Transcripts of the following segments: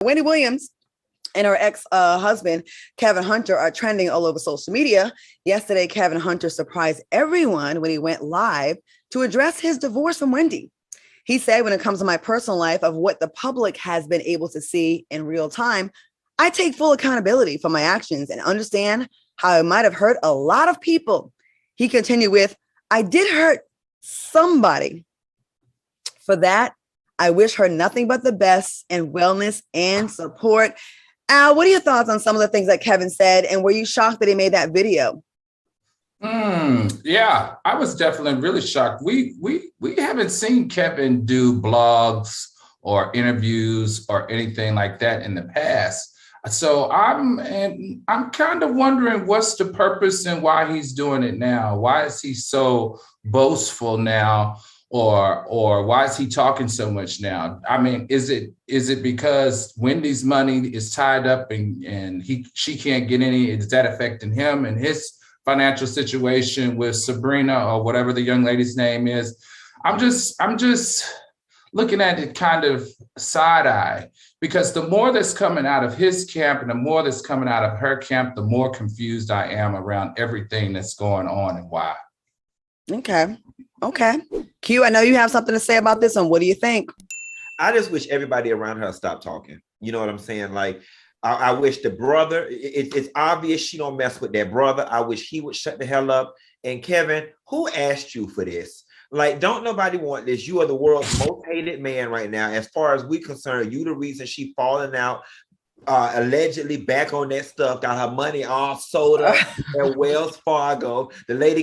Wendy Williams and her ex-husband, Kevin Hunter, are trending all over social media. Yesterday, Kevin Hunter surprised everyone when he went live to address his divorce from Wendy. He said, when it comes to my personal life of what the public has been able to see in real time, I take full accountability for my actions and understand how I might have hurt a lot of people. He continued with, I did hurt somebody. For that, I wish her nothing but the best and wellness and support. Al, what are your thoughts on some of the things that Kevin said? And were you shocked that he made that video? Yeah, I was definitely really shocked. We haven't seen Kevin do blogs or interviews or anything like that in the past. So I'm kind of wondering what's the purpose and why he's doing it now. Why is he so boastful now? Or why is he talking so much now? I mean, is it because Wendy's money is tied up and she can't get any? Is that affecting him and his financial situation with Sabrina or whatever the young lady's name is? I'm just looking at it kind of side eye, because the more that's coming out of his camp and the more that's coming out of her camp, the more confused I am around everything that's going on and why. Okay. Q, I know you have something to say about this one. What do you think? I just wish everybody around her stopped talking. You know what I'm saying? Like, I wish the brother, it's obvious she don't mess with that brother. I wish he would shut the hell up. And Kevin, who asked you for this? Like, don't nobody want this. You are the world's most hated man right now. As far as we concerned, you the reason she falling out. Allegedly back on that stuff, got her money all sold up at Wells Fargo. The lady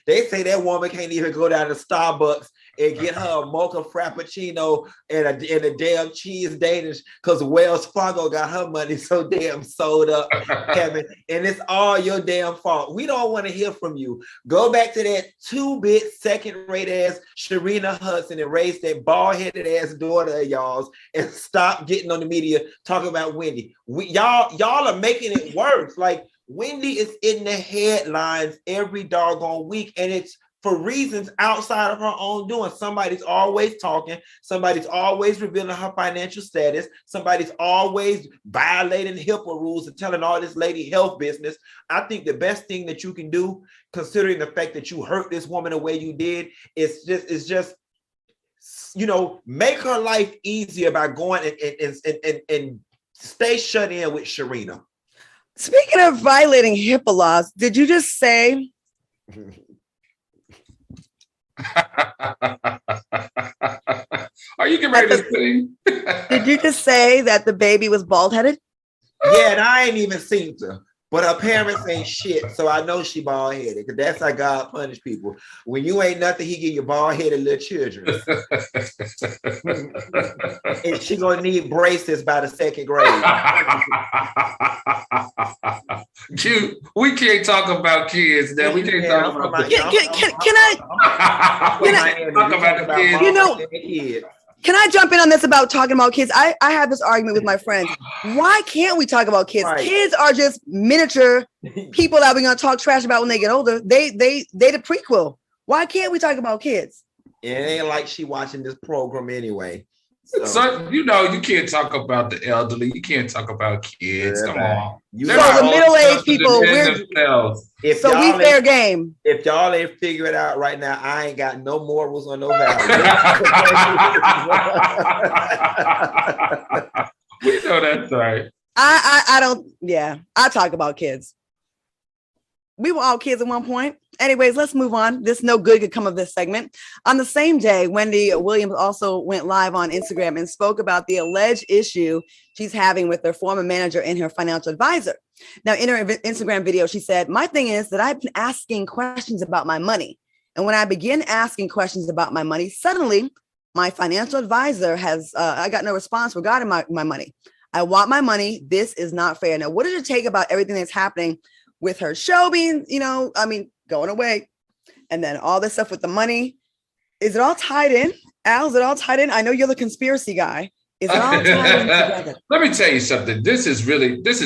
they say that woman can't even go down to Starbucks and get her a mocha frappuccino and a damn cheese Danish because Wells Fargo got her money so damn sold up, Kevin. And it's all your damn fault. We don't want to hear from you. Go back to that 2-bit second-rate ass Sharina Hudson and raise that bald-headed ass daughter of y'all's and stop getting on the media talking about Wendy. Y'all are making it worse. Like, Wendy is in the headlines every doggone week, and it's for reasons outside of her own doing. Somebody's always talking. Somebody's always revealing her financial status. Somebody's always violating HIPAA rules and telling all this lady health business. I think the best thing that you can do, considering the fact that you hurt this woman the way you did, is just make her life easier by going and stay shut in with Sharina. Speaking of violating HIPAA laws, did you just say... Are you getting ready to sing? Did you just say that the baby was bald-headed? Yeah, and I ain't even seen her. But her parents ain't shit, so I know she bald-headed, because that's how God punish people. When you ain't nothing, he give you bald-headed little children. And she gonna need braces by the 2nd grade. We can't talk about kids now. We can't talk about Can I talk about the kids? Can I jump in on this about talking about kids? I have this argument with my friends. Why can't we talk about kids? Right. Kids are just miniature people that we're gonna talk trash about when they get older. They the prequel. Why can't we talk about kids? It ain't like she watching this program anyway. So you can't talk about the elderly. You can't talk about kids. Come on. So the middle-aged people, we fair game. If y'all ain't figure it out right now, I ain't got no morals or no values. We know that's right. I don't. Yeah, I talk about kids. We were all kids at one point. Anyways, let's move on. This no good could come of this segment. On the same day, Wendy Williams also went live on Instagram and spoke about the alleged issue she's having with her former manager and her financial advisor. Now, in her Instagram video, she said, my thing is that I've been asking questions about my money. And when I begin asking questions about my money, suddenly my financial advisor I got no response regarding my money. I want my money. This is not fair. Now, what does it take about everything that's happening with her show being, going away, and then all this stuff with the money? Is it all tied in? Al, is it all tied in? I know you're the conspiracy guy. Is it all tied in together? Let me tell you something. This has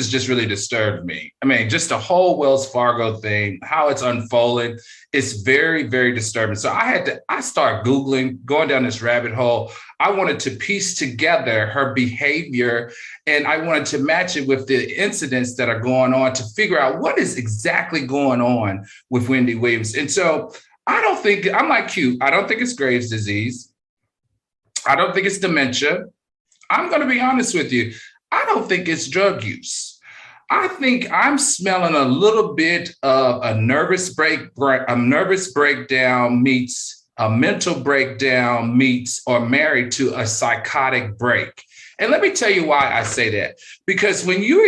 just really disturbed me. I mean, just the whole Wells Fargo thing, how it's unfolding, is very, very disturbing. So I started Googling, going down this rabbit hole. I wanted to piece together her behavior, and I wanted to match it with the incidents that are going on to figure out what is exactly going on with Wendy Williams. And so I'm like you. I don't think it's Graves' disease. I don't think it's dementia. I'm going to be honest with you. I don't think it's drug use. I think I'm smelling a little bit of a nervous breakdown meets a mental breakdown meets or married to a psychotic break. And let me tell you why I say that. Because when you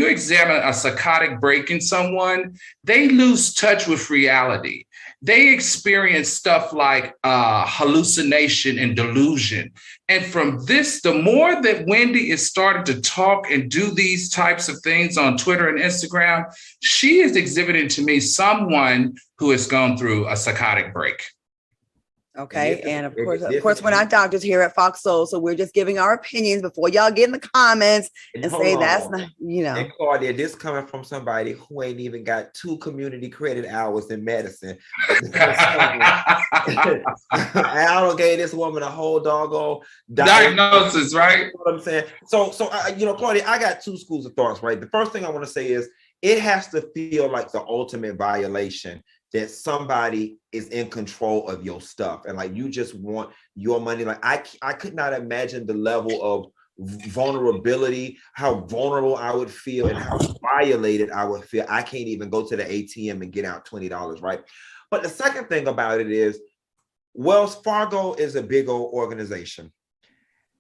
examine a psychotic break in someone, they lose touch with reality. They experience stuff like hallucination and delusion. And from this, the more that Wendy is starting to talk and do these types of things on Twitter and Instagram, she is exhibiting to me someone who has gone through a psychotic break. Okay. And of course, we're not doctors here at FOXSOUL, so we're just giving our opinions before y'all get in the comments and say that's not, And Claudia, this coming from somebody who ain't even got 2 community credit hours in medicine. Al gave this woman a whole doggone diagnosis, right? You know what I'm saying? So, Claudia, I got 2 schools of thoughts, right? The first thing I want to say is it has to feel like the ultimate violation that somebody is in control of your stuff and like you just want your money. Like I could not imagine the level of vulnerability, how vulnerable I would feel and how violated I would feel. I can't even go to the ATM and get out $20, right? But the second thing about it is Wells Fargo is a big old organization.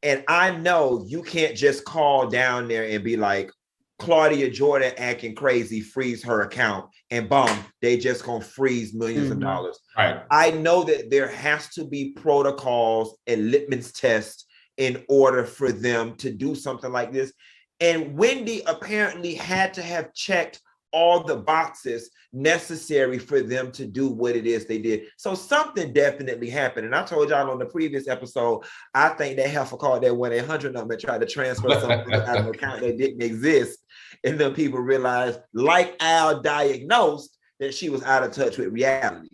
And I know you can't just call down there and be like, Claudia Jordan acting crazy, freeze her account, and boom, they just gonna freeze millions of dollars. Right. I know that there has to be protocols and litmus tests in order for them to do something like this. And Wendy apparently had to have checked all the boxes necessary for them to do what it is they did. So something definitely happened. And I told y'all on the previous episode, I think that heifer called that 1-800 number and tried to transfer something out of an account that didn't exist. And then people realized, like Al diagnosed, that she was out of touch with reality.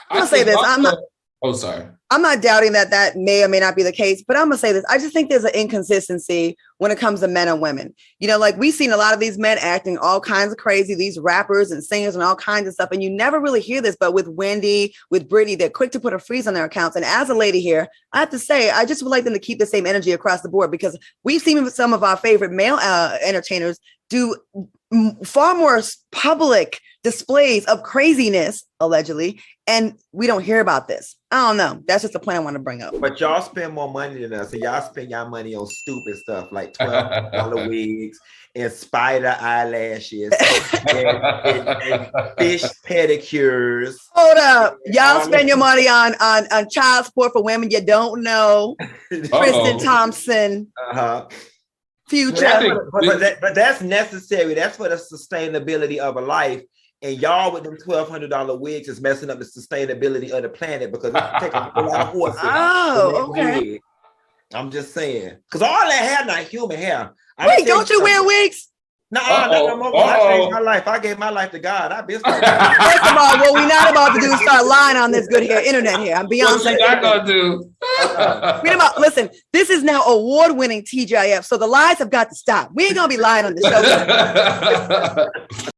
I'm gonna say this. I'm not doubting that may or may not be the case, but I'm gonna say this. I just think there's an inconsistency when it comes to men and women. Like we've seen a lot of these men acting all kinds of crazy, these rappers and singers and all kinds of stuff. And you never really hear this, but with Wendy, with Brittany, they're quick to put a freeze on their accounts. And as a lady here, I have to say, I just would like them to keep the same energy across the board because we've seen some of our favorite male entertainers do far more public displays of craziness, allegedly, and we don't hear about this. I don't know. That's just a point I want to bring up. But y'all spend more money than us, and y'all spend y'all money on stupid stuff like $12 wigs and spider eyelashes and fish pedicures. Hold up. Y'all spend your money on child support for women you don't know. Kristen Thompson. Future. But that's necessary. That's for the sustainability of a life. And y'all with them $1,200 wigs is messing up the sustainability of the planet because it takes a whole lot of horses. Oh, okay. I'm just saying. Because all that hair not human hair. Wait, don't you wear wigs? No, I changed my life. I gave my life to God. I've been starting. First of all, what we're not about to do is start lying on this good hair internet here. I'm Beyonce. What you not gonna do? Listen, this is now award-winning TGIF, so the lies have got to stop. We ain't gonna be lying on the show.